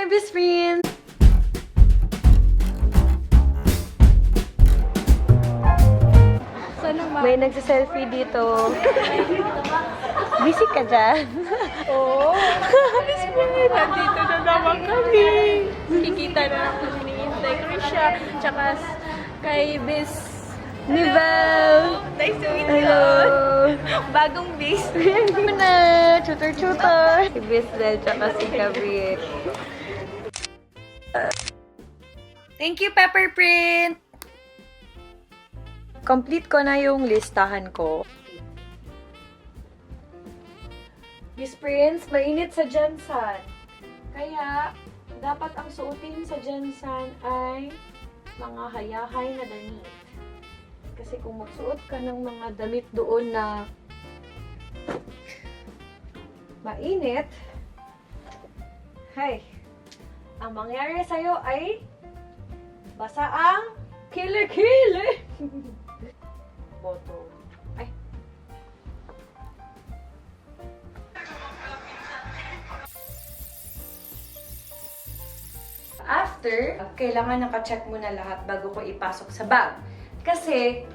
my Bisprins! May nagsiselfie dito. Busy ka dyan? Oo. Bisprins, nandito na naman kami. Kikita na naman ni Inday, Krisha, tsaka kay Nivel! Nice to meet you. Hello! Bagong base. Na! Chutor-chutor! Si Bisbel tsaka si Gabriel. Thank you, Pepper Print! Complete ko na yung listahan ko. Bisprins, mainit sa GenSan. Kaya, dapat ang suotin sa GenSan ay mga hayahay na damit. Kasi kung magsuot ka ng mga damit doon na mainit, hey, ang mangyari sa'yo ay basa ang kilikili. Boto. Ay. After, kailangan naka-check mo na lahat bago ko ipasok sa bag. Kasi,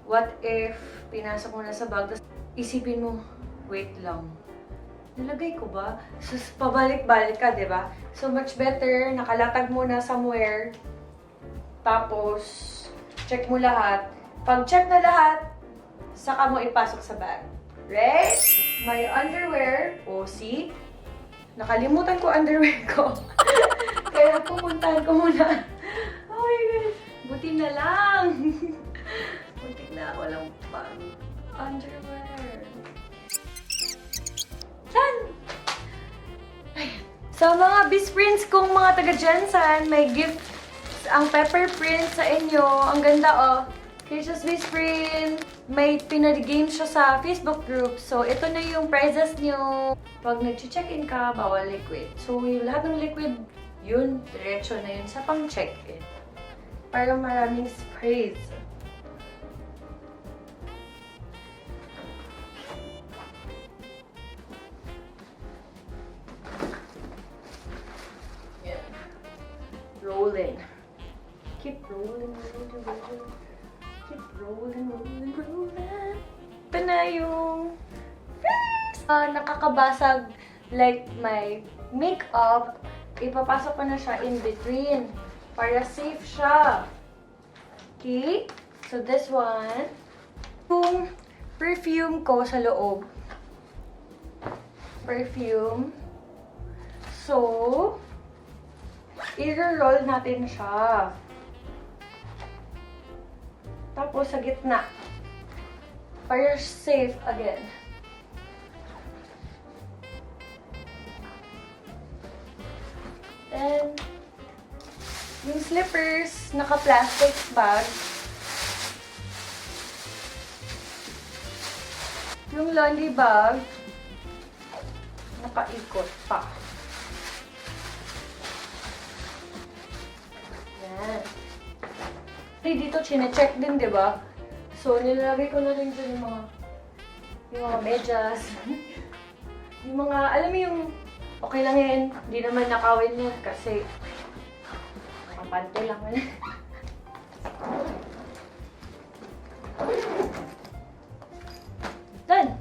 what if pinasok mo na sa bag, tapos isipin mo, wait lang. Nilagay ko ba? So, pabalik-balik ka, di ba? So, much better, nakalatag mo na somewhere. Tapos, check mo lahat. Pag check na lahat, saka mo ipasok sa bag. Right? My underwear. O, see? Nakalimutan ko underwear ko. Kaya pupuntahan ko muna. Oh my God. Buti na lang. Buti na walang pang underwear. San? Sa mga Bisprins kong mga taga-GenSan, may gift ang Pepper Print sa inyo. Ang ganda, oh. CRISHA'S Bisprins. May pinag-game siya sa Facebook group. So, ito na yung prizes nyo. Pag nag-check-in ka, bawal liquid. So, yung lahat ng liquid, yun, diretso na yun sa pang-check-in. Para maraming sprays. Yeah. Rolling. Keep rolling, rolling, rolling. Keep rolling, rolling, rolling. Ito na yung first! Nakakabasag like my makeup. Ipapasok ko na siya in between para safe siya. Okay? So this one. Yung perfume ko sa loob. Perfume. So, i-roll natin siya. Tapos sa gitna. Para safe again. Then, yung slippers, naka-plastic bag. Yung laundry bag, naka-ikot pa. Yan. Dito, chine-check din, di ba? So, nilalagay ko na rin dyan yung mga medyas. Yung mga, alam mo yung, okay lang yan. Hindi naman nakawin yan kasi kapante lang yan. Done!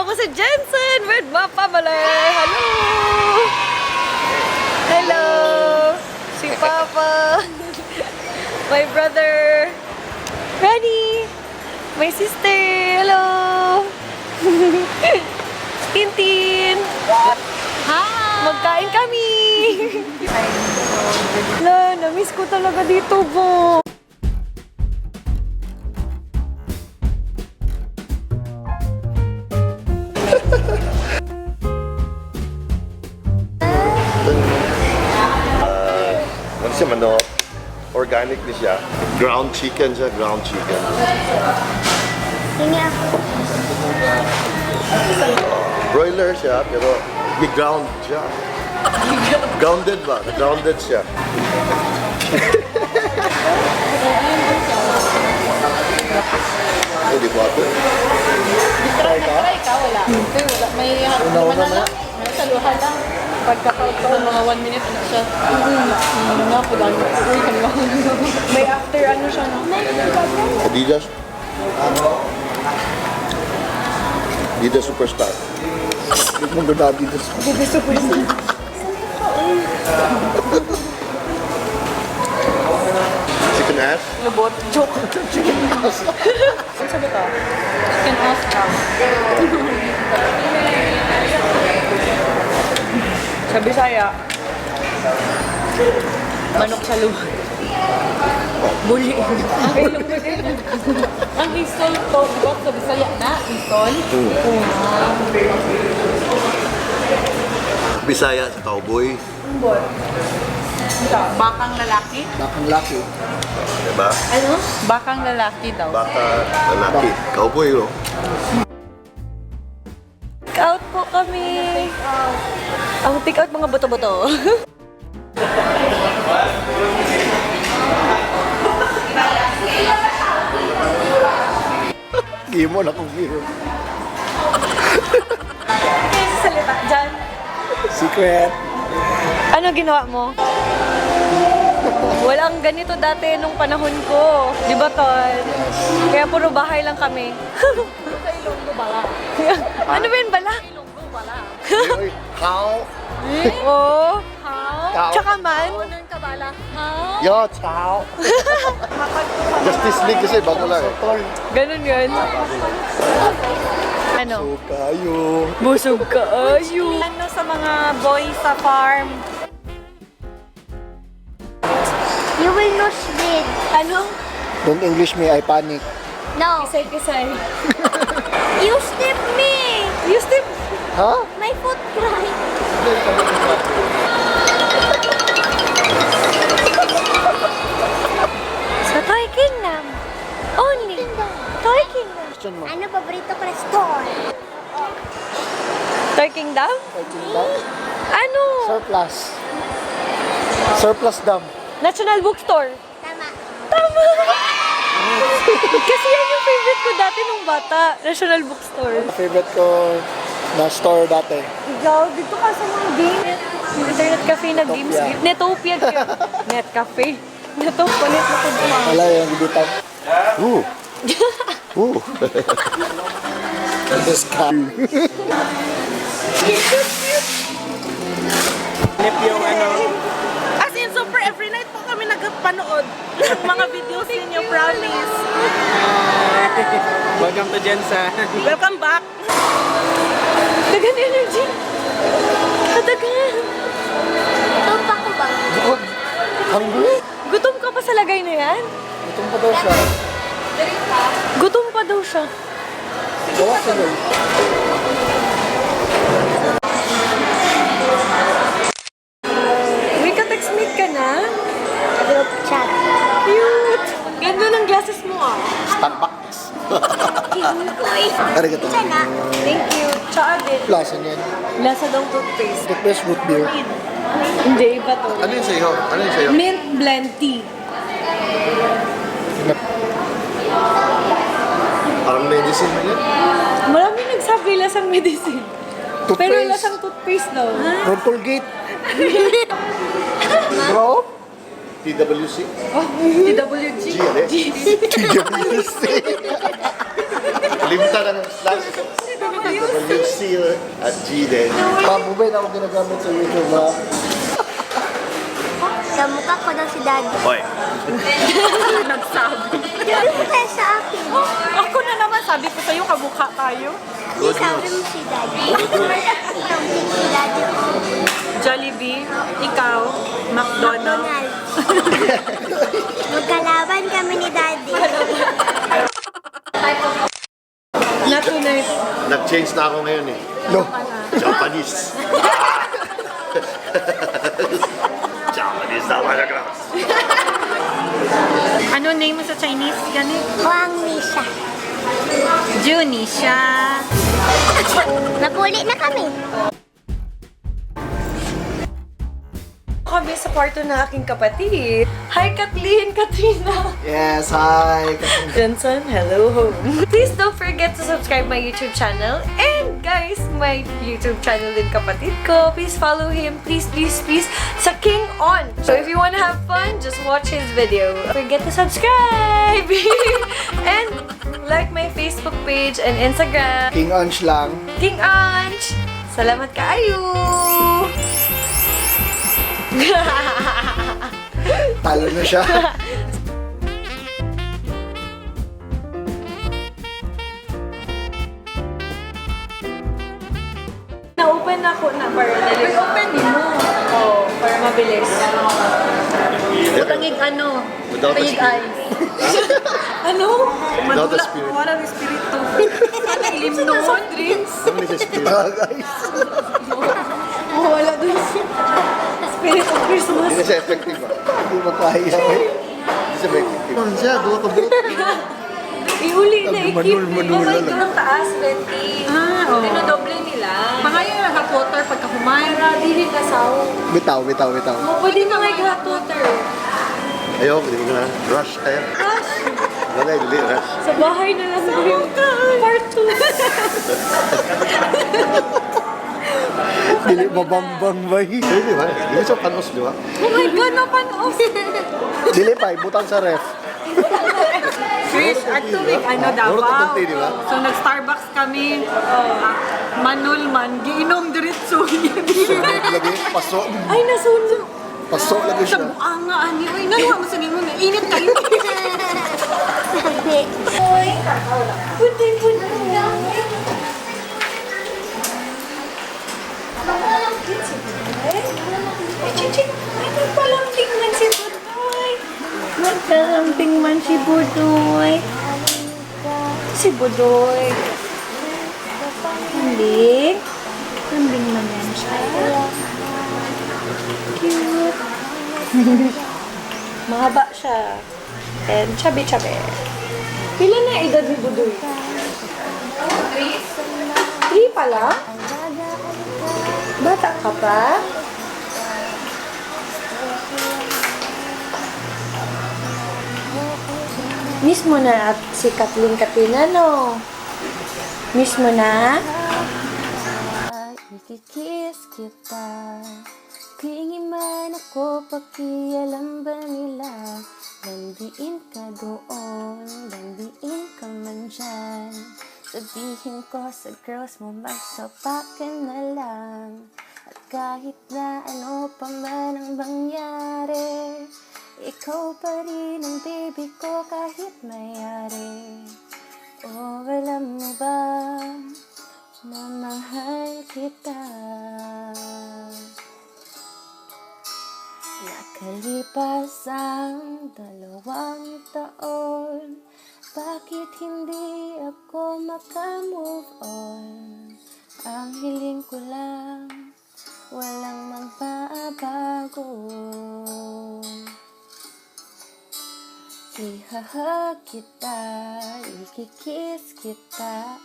Nandito ako sa GenSan with my family. Hello! Hello! Si Papa. My brother. Rani. My sister. Hello! Tintin. Hi! Magkain kami! Wala, na-miss ko talaga dito, Bo. Ano siya, manok? Organic din siya. Ground chicken siya, ground chicken. Broiler siya, pero ground siya. Grounded ba? Grounded siya. Oh, di ba ito? Try ka, wala. Wala. May Una-una na. May saluhan lang. Pagkakauto, mga 1 minute na siya. Nga po lang. Uy, kanina. May after ano siya, no? Adidas. Adidas Superstar. Huwag mong ganda Adidas. Bibi Superstar. Chicken ass. Lubot. Joke. Chicken ass. Ano sabi ka? Chicken ass ka. Sa Bisaya, manok sa luha. Buli. Ang isol to, diba sa Bisaya na? Isol? Bisaya sa cowboy. Bakang lalaki? Bakang laki. Diba? Ano? Bakang lalaki daw. Baka lalaki. Cowboy, no? Take-out po kami. Ang take-out mga buto-buto. Gimon akong gimon. Kasi salita dyan. Secret. Ano ginawa mo? Walang ganito dati nung panahon ko. Di ba, Tol? Kaya puro bahay lang kami. Sa Ilonggo bala. Ano ba yun, bala? Ilonggo bala. How? Oo. How? Tsaka man. Unang kabala. How? Yo, ciao. Justice League kasi bago lang eh. Ganun yun. Ano? So kayo. Busog ka, ayo. Ano sa mga boys sa farm? You will lose weight. Ano? Don't English me, I panic. No. Kisay-kisay. You step me. You step. Ha? My foot cry. Sa Toy Kingdom. Only. Toy Kingdom. Question mo. Ano paborito ko na store? Toy Kingdom? Ano? Surplus. Surplus dam. National Bookstore. Tama. Tama! Kasi yan yung favorite ko dati nung bata. National Bookstore. Favorite ko na store dati. Ikaw, dito ka sa mga game. Internet cafe na games. Netopia. Net cafe. Netopia. Net na kung Wala yung gibitan. Ooh. Ooh. This guy. Lip yung ano. As in, super every night po kami nagpanood ng mga videos ninyo, promise. Welcome to GenSan. Welcome back. Dagan energy. Kadagan. Tumpa ko ba? Hungry? Gutom ka pa sa lagay na yan? Itong pa daw siya. Gutom pa daw siya. Gawa sila. May ka-textmate ka na? Group chat. Cute! Ganda ng glasses mo ah. Starbucks. Kinkoy. Arigato. Sana. Thank you. Tsaka din. Plaza niyan. Lasa daw toothpaste. Toothpaste root beer. Hindi, iba to. Ano yun sa'yo? Ano yun sa'yo? Mint blend tea. Parang medicine na yun. Maraming nagsabi lasang medicine. Pero Toothpaste. lasang toothpaste daw. From Colgate. Bro? TWC? TWG. G, ano eh? TWC. Limutan na ng slash. TWC. see you at G-Day. Pabubay na ako ginagamit sa YouTube ha. Kamukha ko daw si Daddy. Hoy. Nagsabi. Ano kaya sa akin? Ako na naman, sabi ko sa'yo, kamukha tayo. Hindi sabi mo si Daddy. Sabi si Daddy ko. Jollibee, ikaw, McDonald's. Magkalaban kami ni Daddy. Natunay. Nag-change na ako ngayon eh. No. Japanese. Japanese na mga grounds. Ano name mo sa Chinese? Ganit? Huang Nisha. Junisha. Napuli na kami. Kami sa kwarto na aking kapatid. Hi, Kathleen! Katrina! Yes, hi. GenSan, hello home. Please don't forget to subscribe my YouTube channel. And guys, my YouTube channel din kapatid ko. Please follow him. Please, please, please. Sa King On. So if you wanna have fun, just watch his video. Don't forget to subscribe! And like my Facebook page and Instagram. King Ange lang. King Ange! Salamat kaayo! Talo na siya. Na-open ako na para dali. Uy, open mo. Oo, para mabilis. Tangig ano? Without the Tangig spirit. eyes. Ano? Without the spirit. Wala ng espiritu. Ano ilim noon? Drinks? Ano ni sa spirit? Guys. Wala dun siya. Spirit of Christmas. Hindi na siya effective ba? Hindi mo kaya eh. Hindi siya effective. Ano siya? Duha ka buot. Iuli na ikip. Manul Mamay lang. doon taas, 20. Ah, oo. Dinodoble nila. Pangayon na hot water pagka kumain. Para dili kasaw. Bitaw, bitaw, bitaw. Pwede na may hot water. Ayaw, hindi ko na. Rush tayo. Rush. Wala, hindi. Rush. Sa bahay na lang yung part 2. Dili mabambang bay. Hindi ba? Hindi siya panos, di ba? Oh my God, napanos. Dili pa, butang sa ref. Fish at tubig. Ano Puro Davao. tatanti, di ba? So nag-Starbucks kami. Manul man. Giinom diretso. Lagi, paso. Ay, nasundo. Paso lagi Sa siya. buanga ani. Uy, nanuha mo sa nimo na. Init kayo. Sabi. Uy, puti-puti lang. Ay, nagpalambing man si Budoy. Nagpalambing man si Budoy. Si Budoy. Lambing. Lambing man yan siya. Cute. Mahaba siya. And chubby-chubby. Pila na edad ni Budoy? 3 pa lang? Bata ka pa? Miss mo na at si Kathleen Katina, no? Miss mo na? Ikikiss kita. Tingin man ako, pakialam ba nila? Landiin ka doon, landiin ka man dyan. Sabihin ko sa girls mo, magsapakan na lang. At kahit na ano pa man ang mangyari, ikaw pa rin ang baby ko kahit mayari. Oh, alam mo ba na mahal kita? Nakalipas ang 2 taon, bakit hindi ako maka-move on? Ang hiling ko lang, walang magbabago. Ihahag kita, ikikiss kita.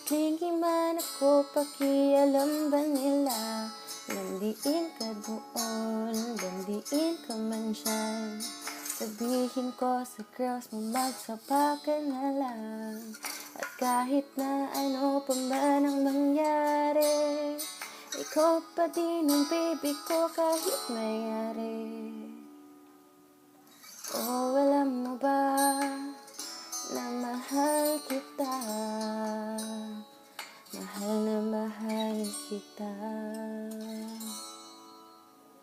Tingin man ako, pakialam ba nila? Landiin ka doon, landiin ka man dyan. Sabihin ko sa girls mo, magsapakan na lang. At kahit na ano pa man ang mangyari, ikaw pa din ang baby ko kahit mayari. Oh, alam mo ba